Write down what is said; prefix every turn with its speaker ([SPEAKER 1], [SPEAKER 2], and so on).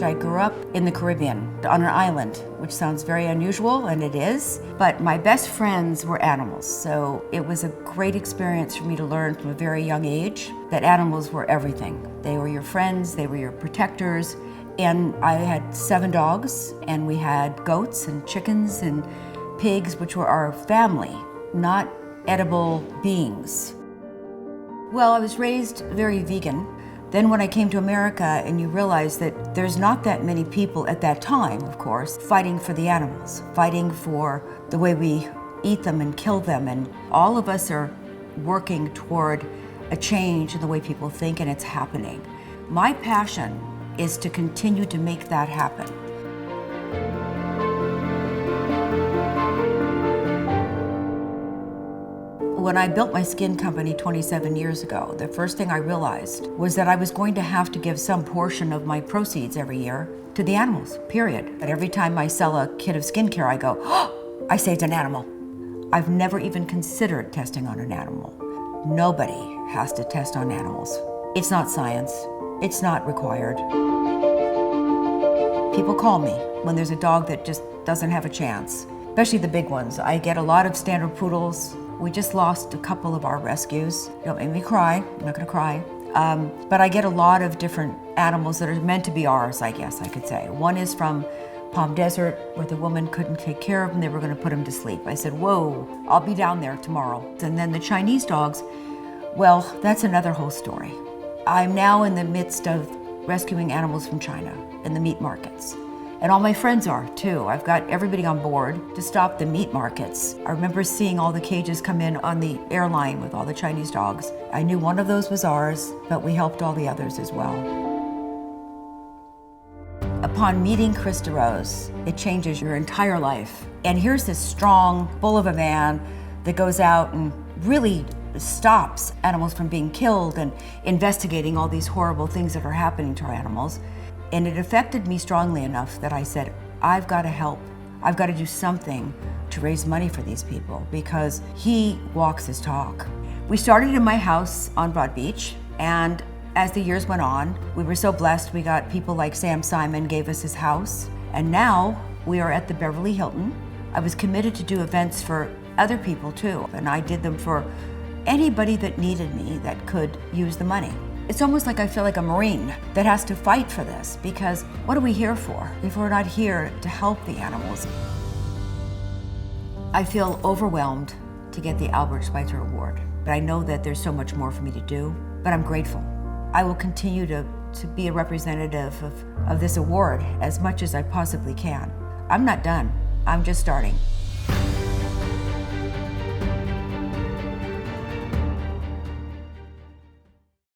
[SPEAKER 1] I grew up in the Caribbean, on an island, which sounds very unusual, and it is, but my best friends were animals, so it was a great experience for me to learn from a very young age that animals were everything. They were your friends, they were your protectors, and I had 7 dogs, and we had goats and chickens and pigs, which were our family, not edible beings. Well, I was raised very vegan. Then when I came to America and you realize that there's not that many people at that time, of course, fighting for the animals, fighting for the way we eat them and kill them, and all of us are working toward a change in the way people think, and it's happening. My passion is to continue to make that happen. When I built my skin company 27 years ago, the first thing I realized was that I was going to have to give some portion of my proceeds every year to the animals, period. But every time I sell a kit of skincare, I go, oh, I saved an animal. I've never even considered testing on an animal. Nobody has to test on animals. It's not science. It's not required. People call me when there's a dog that just doesn't have a chance, especially the big ones. I get a lot of standard poodles. We just lost a couple of our rescues. Don't make me cry, I'm not gonna cry. But I get a lot of different animals that are meant to be ours, I guess I could say. One is from Palm Desert, where the woman couldn't take care of him, they were gonna put him to sleep. I said, whoa, I'll be down there tomorrow. And then the Chinese dogs, well, that's another whole story. I'm now in the midst of rescuing animals from China in the meat markets. And all my friends are too. I've got everybody on board to stop the meat markets. I remember seeing all the cages come in on the airline with all the Chinese dogs. I knew one of those was ours, but we helped all the others as well. Upon meeting Krista Rose, it changes your entire life. And here's this strong, bull of a man that goes out and really stops animals from being killed and investigating all these horrible things that are happening to our animals. And it affected me strongly enough that I said, I've got to help. I've got to do something to raise money for these people, because he walks his talk. We started in my house on Broad Beach, and as the years went on, we were so blessed. We got people like Sam Simon gave us his house, and now we are at the Beverly Hilton. I was committed to do events for other people too, and I did them for anybody that needed me that could use the money. It's almost like I feel like a Marine that has to fight for this, because what are we here for if we're not here to help the animals? I feel overwhelmed to get the Albert Schweitzer Award, but I know that there's so much more for me to do, but I'm grateful. I will continue to be a representative of this award as much as I possibly can. I'm not done, I'm just starting.